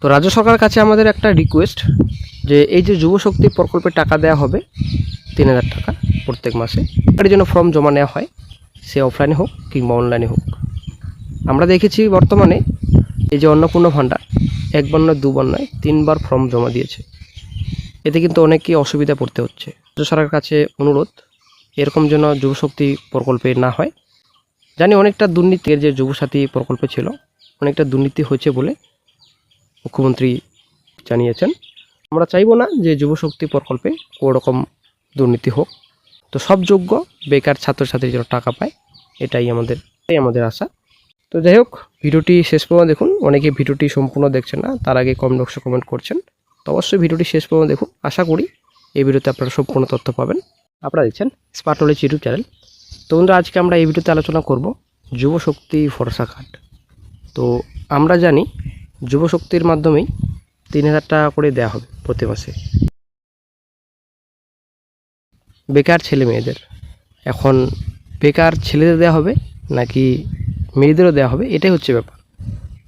তো রাজ্য সরকারের কাছে আমাদের একটা রিকোয়েস্ট যে এই যে যুবশক্তি প্রকল্পে টাকা দেওয়া হবে 3000 টাকা প্রত্যেক মাসে, এর জন্য ফর্ম জমা নেওয়া হয়, সে অফলাইনে হোক কিংবা অনলাইনে হোক। আমরা দেখেছি বর্তমানে এই যে অন্নপূর্ণ ভাণ্ডার একবার নয় দুবার নয় 3বার ফর্ম জমা দিয়েছে। এতে কিন্তু অনেকেই অসুবিধা পড়তে হচ্ছে। রাজ্য সরকারের কাছে অনুরোধ এরকম যেন যুবশক্তি প্রকল্পে না হয়। জানি অনেকটা দুর্নীতির যে যুবসাথী প্রকল্প ছিল, অনেকটা দুর্নীতি হয়েছে বলে মুখ্যমন্ত্রী জানিয়েছেন। আমরা চাইবো না যে যুবশক্তি প্রকল্পে কোনো রকম দুর্নীতি হোক। তো সব যোগ্য বেকার ছাত্রছাত্রী যেন টাকা পায়, এটাই আমাদের আশা। তো যাই হোক, ভিডিওটি শেষ পর্যন্ত দেখুন। অনেকে ভিডিওটি সম্পূর্ণ দেখছেন না, তার আগে কমেন্ট বক্সে কমেন্ট করছেন। তো অবশ্যই ভিডিওটি শেষ পর্যন্ত দেখুন। আশা করি এই ভিডিওতে আপনারা সম্পূর্ণ তথ্য পাবেন। আপনারা দেখছেন স্মার্ট নলেজ ইউটিউব চ্যানেল। তো বন্ধুরা, আজকে আমরা এই ভিডিওতে আলোচনা করব যুবশক্তি ভরসা কার্ড। তো আমরা জানি যুবশক্তির মাধ্যমেই 3000 টাকা করে দেওয়া হবে প্রতি মাসে বেকার ছেলে মেয়েদের। এখন বেকার ছেলেদের দেওয়া হবে নাকি মেয়েদেরও দেওয়া হবে, এটাই হচ্ছে ব্যাপার।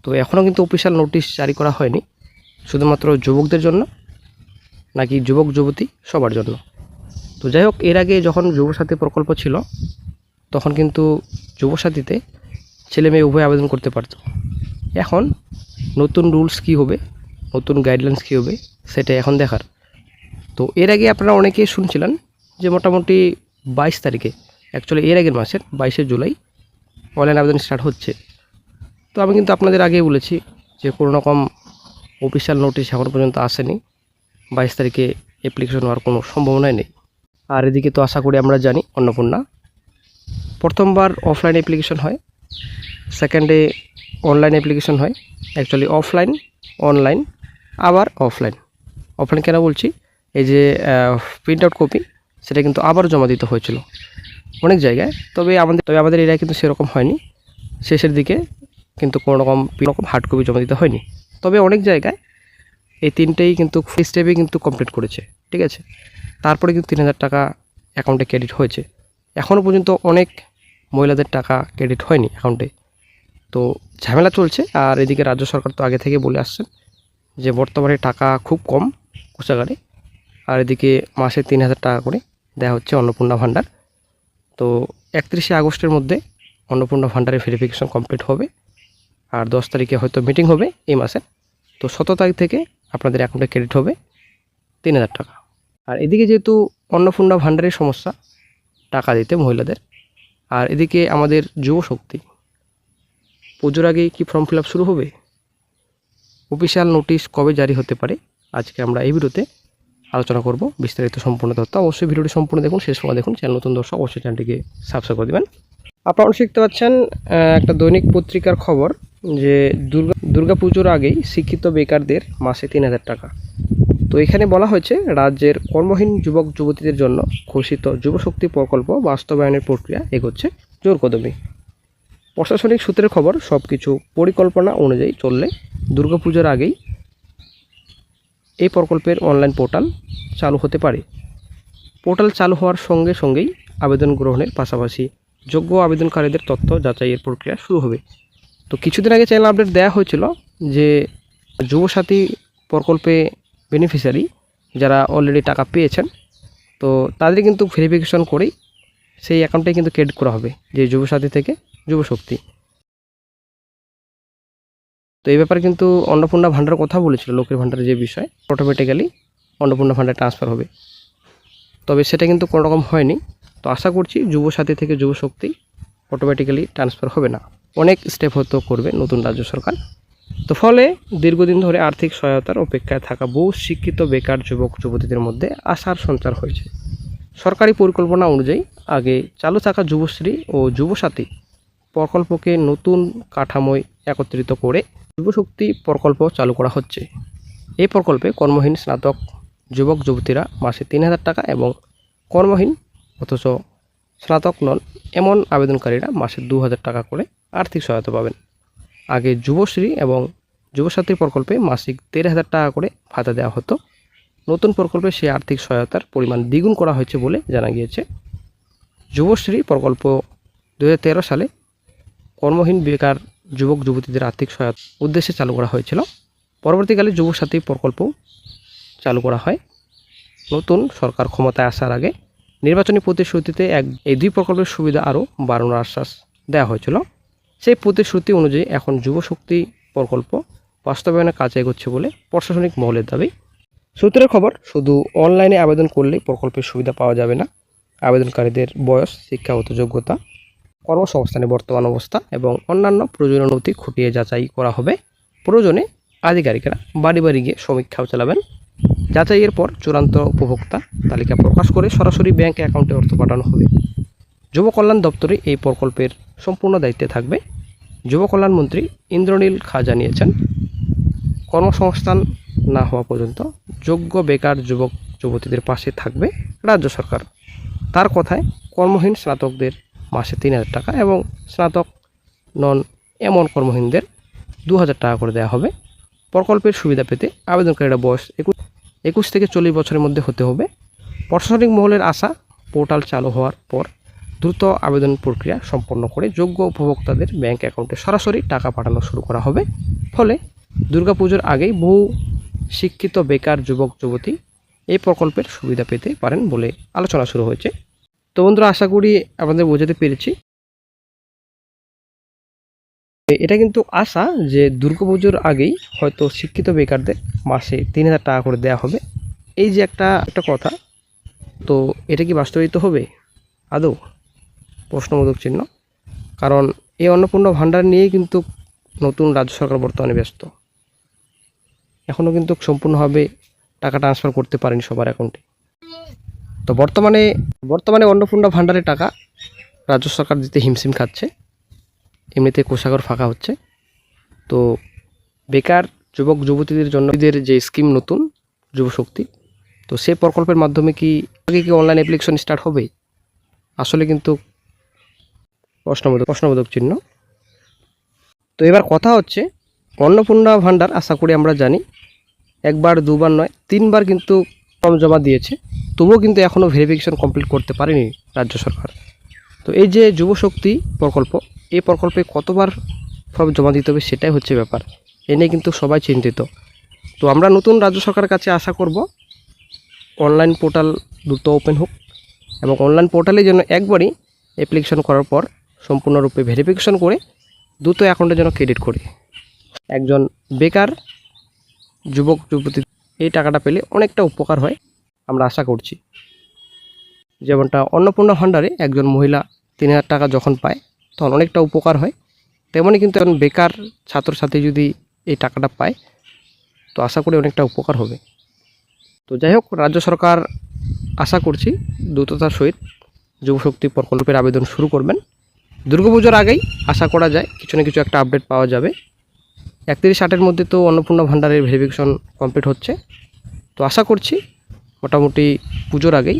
তো এখনও কিন্তু অফিসিয়াল নোটিশ জারি করা হয়নি, শুধুমাত্র যুবকদের জন্য নাকি যুবক যুবতী সবার জন্য। তো যাই হোক, এর আগে যখন যুবসাথী প্রকল্প ছিল তখন কিন্তু যুবসাথীতে ছেলে মেয়ে উভয় আবেদন করতে পারত। এখন নতুন রুলস কী হবে, নতুন গাইডলাইন্স কী হবে, সেটা এখন দেখার। তো এর আগে আপনারা অনেকেই শুনছিলেন যে মোটামুটি 22 তারিখে, অ্যাকচুয়ালি এর আগের মাসের 22শে জুলাই অনলাইন আবেদন স্টার্ট হচ্ছে। তো আমি কিন্তু আপনাদের আগেই বলেছি যে কোনো রকম অফিসিয়াল নোটিশ এখন পর্যন্ত আসেনি। 22 তারিখে অ্যাপ্লিকেশন হওয়ার কোনো সম্ভাবনাই নেই। আর এদিকে তো আশা করি আমরা জানি অন্নপূর্ণা প্রথমবার অফলাইন অ্যাপ্লিকেশন হয়, সেকেন্ডে অনলাইন অ্যাপ্লিকেশন হয়। অ্যাকচুয়ালি অফলাইন, অনলাইন, আবার অফলাইন। অফলাইন কেন বলছি, এই যে প্রিন্ট আউট কপি সেটা কিন্তু আবার জমা দিতে হয়েছিল অনেক জায়গায়। তবে আমাদের এরিয়ায় কিন্তু সেরকম হয়নি। শেষের দিকে কিন্তু কোনো রকম হার্ড কপি জমা দিতে হয়নি। তবে অনেক জায়গায় এই তিনটেই কিন্তু ফ্রি স্টেপে কিন্তু কমপ্লিট করেছে, ঠিক আছে। তারপরে কিন্তু 3000 টাকা অ্যাকাউন্টে ক্রেডিট হয়েছে। এখনও পর্যন্ত অনেক মহিলাদের টাকা ক্রেডিট হয়নি অ্যাকাউন্টে। তো ঝামেলা চলছে। আর এদিকে রাজ্য সরকার তো আগে থেকে বলে আসছেন যে বর্তমানে টাকা খুব কম কোষাগারে। আর এদিকে মাসে 3000 টাকা করে দেওয়া হচ্ছে অন্নপূর্ণা ভাণ্ডার। তো 31শে আগস্টের মধ্যে অন্নপূর্ণা ভাণ্ডারের ভেরিফিকেশন কমপ্লিট হবে। আর 10 তারিখে হয়তো মিটিং হবে এই মাসের। তো 17 তারিখ থেকে আপনাদের অ্যাকাউন্টে ক্রেডিট হবে 3000 টাকা। আর এদিকে যেহেতু অন্নপূর্ণা ভাণ্ডারের সমস্যা টাকা দিতে মহিলাদের, আর এদিকে আমাদের যুবশক্তি পুজোর আগেই কি ফর্ম ফিল আপ শুরু হবে, অফিসিয়াল নোটিশ কবে জারি হতে পারে, আজকে আমরা এই ভিডিওতে আলোচনা করব বিস্তারিত সম্পূর্ণ তথ্য। অবশ্যই ভিডিওটি সম্পূর্ণ দেখুন, শেষ সময় দেখুন। চ্যানেল নতুন দর্শক অবশ্যই চ্যানেলটিকে সাবস্ক্রাইব করে দেবেন। আপনারা শিখতে পাচ্ছেন একটা দৈনিক পত্রিকার খবর যে দুর্গা পুজোর আগেই শিক্ষিত বেকারদের মাসে 3000 টাকা। তো এখানে বলা হয়েছে রাজ্যের কর্মহীন যুবক যুবতীদের জন্য ঘোষিত যুবশক্তি প্রকল্প বাস্তবায়নের প্রক্রিয়া এগোচ্ছে জোর কদমে। প্রশাসনিক সূত্রের খবর, সব কিছু পরিকল্পনা অনুযায়ী চললে দুর্গাপুজোর আগেই এই প্রকল্পের অনলাইন পোর্টাল চালু হতে পারে। পোর্টাল চালু হওয়ার সঙ্গে সঙ্গেই আবেদন গ্রহণের পাশাপাশি যোগ্য আবেদনকারীদের তথ্য যাচাইয়ের প্রক্রিয়া শুরু হবে। তো কিছুদিন আগে চ্যানেল আপডেট দেওয়া হয়েছিল যে যুবসাথী প্রকল্পে বেনিফিশিয়ারি যারা অলরেডি টাকা পেয়েছেন, তো তাদের কিন্তু ভেরিফিকেশন করেই সেই অ্যাকাউন্টে কিন্তু ক্রেডিট করা হবে, যে যুবসাথী থেকে যুবশক্তি। তো এই ব্যাপারে কিন্তু অন্নপূর্ণা ভাণ্ডারের কথা বলেছিল, লক্ষ্মীর ভাণ্ডারের যে বিষয়, অটোমেটিক্যালি অন্নপূর্ণা ভাণ্ডার ট্রান্সফার হবে। তবে সেটা কিন্তু কোনো রকম হয়নি। তো আশা করছি যুবসাথী থেকে যুবশক্তি অটোমেটিক্যালি ট্রান্সফার হবে না, অনেক স্টেপ হয়তো করবে নতুন রাজ্য সরকার। তো ফলে দীর্ঘদিন ধরে আর্থিক সহায়তার অপেক্ষায় থাকা বহু শিক্ষিত বেকার যুবক যুবতীদের মধ্যে আশার সঞ্চার হয়েছে। সরকারি পরিকল্পনা অনুযায়ী আগে চালু থাকা যুবশ্রী ও যুবসাথী প্রকল্পকে নতুন কাঠামোয় একত্রিত করে যুবশক্তি প্রকল্প চালু করা হচ্ছে। এই প্রকল্পে কর্মহীন স্নাতক যুবক যুবতীরা মাসে 3000 টাকা এবং কর্মহীন অথচ স্নাতক নন এমন আবেদনকারীরা মাসে 2000 টাকা করে আর্থিক সহায়তা পাবেন। আগে যুবশ্রী এবং যুবসাথী প্রকল্পে মাসিক 13,000 টাকা করে ভাতা দেওয়া হতো। নতুন প্রকল্পে সেই আর্থিক সহায়তার পরিমাণ দ্বিগুণ করা হয়েছে বলে জানা গিয়েছে। যুবশ্রী প্রকল্প 2013 সালে কর্মহীন বেকার যুবক যুবতীদের আর্থিক সহায়তার উদ্দেশ্যে চালু করা হয়েছিল। পরবর্তীকালে যুবসাথী প্রকল্প চালু করা হয়। নতুন সরকার ক্ষমতায় আসার আগে নির্বাচনী প্রতিশ্রুতিতে এই দুই প্রকল্পের সুবিধা আরও বাড়ানোর আশ্বাস দেওয়া হয়েছিল। সেই প্রতিশ্রুতি অনুযায়ী এখন যুবশক্তি প্রকল্প বাস্তবায়নের কাজে এগোচ্ছে বলে প্রশাসনিক মহলের দাবি। সূত্রের খবর, শুধু অনলাইনে আবেদন করলেই প্রকল্পের সুবিধা পাওয়া যাবে না। আবেদনকারীদের বয়স, শিক্ষাগত যোগ্যতা, কর্মসংস্থানের বর্তমান অবস্থা এবং অন্যান্য প্রয়োজনীয় নথি খুঁটিয়ে যাচাই করা হবে। প্রয়োজনে আধিকারিকেরা বাড়ি বাড়ি গিয়ে সমীক্ষাও চালাবেন। যাচাইয়ের পর চূড়ান্ত উপভোক্তা তালিকা প্রকাশ করে সরাসরি ব্যাংক অ্যাকাউন্টে অর্থ পাঠানো হবে। যুব কল্যাণ দপ্তরে এই প্রকল্পের সম্পূর্ণ দায়িত্বে থাকবে। যুব কল্যাণ মন্ত্রী ইন্দ্রনীল খাঁ জানিয়েছেন, কর্মসংস্থান না হওয়া পর্যন্ত যোগ্য বেকার যুবক যুবতীদের পাশে থাকবে রাজ্য সরকার। তার কথায়, কর্মহীন স্নাতকদের মাসে 3,000 টাকা এবং স্নাতক নন এমন কর্মহীনদের 2,000 টাকা করে দেওয়া হবে। প্রকল্পের সুবিধা পেতে আবেদনকারীরা বয়স 21 থেকে 40 বছরের মধ্যে হতে হবে। প্রশাসনিক মহলের আশা, পোর্টাল চালু হওয়ার পর দ্রুত আবেদন প্রক্রিয়া সম্পন্ন করে যোগ্য উপভোক্তাদের ব্যাংক অ্যাকাউন্টে সরাসরি টাকা পাঠানো শুরু করা হবে। ফলে দুর্গাপুজোর আগেই বহু শিক্ষিত বেকার যুবক যুবতী এই প্রকল্পের সুবিধা পেতে পারেন বলে আলোচনা শুরু হয়েছে। তো বন্ধুরা, আশা করি আপনাদের বোঝাতে পেরেছি। এটা কিন্তু আশা যে দুর্গাপুজোর আগেই হয়তো শিক্ষিত বেকারদের মাসে 3,000 টাকা করে দেওয়া হবে। এই যে একটা কথা, তো এটা কি বাস্তবায়িত হবে আদৌ? প্রশ্নবোধক চিহ্ন। কারণ এই অন্নপূর্ণা ভাণ্ডার নিয়েই কিন্তু নতুন রাজ্য সরকার বর্তমানে ব্যস্ত। এখনও কিন্তু সম্পূর্ণভাবে টাকা ট্রান্সফার করতে পারেনি সবার অ্যাকাউন্টে। তো বর্তমানে অন্নপূর্ণা ভাণ্ডারের টাকা রাজ্য সরকার দিতে হিমশিম খাচ্ছে। এমনিতে কোষাগার ফাঁকা হচ্ছে। তো বেকার যুবক যুবতীদের জন্য এদের যে স্কিম নতুন যুবশক্তি, তো সেই প্রকল্পের মাধ্যমে কি অনলাইন অ্যাপ্লিকেশন স্টার্ট হবে? আসলে কিন্তু প্রশ্নবোধক চিহ্ন। তো এবার কথা হচ্ছে, অন্নপূর্ণা ভাণ্ডার আশা করি আমরা জানি একবার দুবার নয় 3বার কিন্তু ফর্ম জমা দিয়েছে, তবুও কিন্তু এখনও ভেরিফিকেশন কমপ্লিট করতে পারেনি রাজ্য সরকার। তো এই যে যুবশক্তি প্রকল্প, এই প্রকল্পে কতবার ফর্ম জমা দিতে হবে সেটাই হচ্ছে ব্যাপার। এ নিয়ে কিন্তু সবাই চিন্তিত। তো আমরা নতুন রাজ্য সরকারের কাছে আশা করব অনলাইন পোর্টাল দ্রুত ওপেন হোক এবং অনলাইন পোর্টালে যেন একবারই অ্যাপ্লিকেশন করার পর সম্পূর্ণরূপে ভেরিফিকেশন করে দ্রুত অ্যাকাউন্টে যেন ক্রেডিট করে একজন বেকার যুবক যুবতী এই টাকাটা পেলে অনেকটা উপকার হয় আমরা আশা করছি। যেমনটা অন্নপূর্ণা ভাণ্ডারে একজন মহিলা 3,000 টাকা যখন পায় তখন অনেকটা উপকার হয়, তেমনই কিন্তু একজন বেকার ছাত্রছাত্রী যদি এই টাকাটা পায় তো আশা করি অনেকটা উপকার হবে। তো যাই হোক, রাজ্য সরকার আশা করছি দ্রুততার সহিত যুবশক্তি প্রকল্পের আবেদন শুরু করবেন। দুর্গাপুজোর আগেই আশা করা যায় কিছু না কিছু একটা আপডেট পাওয়া যাবে। 31/8-এর মধ্যে তো অন্নপূর্ণা ভাণ্ডারের ভেরিফিকেশন কমপ্লিট হচ্ছে। তো আশা করছি মোটামুটি পুজোর আগেই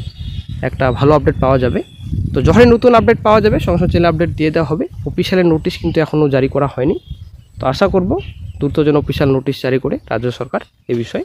একটা ভালো আপডেট পাওয়া যাবে। তো যখনই নতুন আপডেট পাওয়া যাবে সঙ্গে সঙ্গে আপডেট দিয়ে দেওয়া হবে। অফিসিয়াল নোটিশ কিন্তু এখনও জারি করা হয়নি। তো আশা করব দ্রুত যেন অফিসিয়াল নোটিশ জারি করে রাজ্য সরকার এ বিষয়ে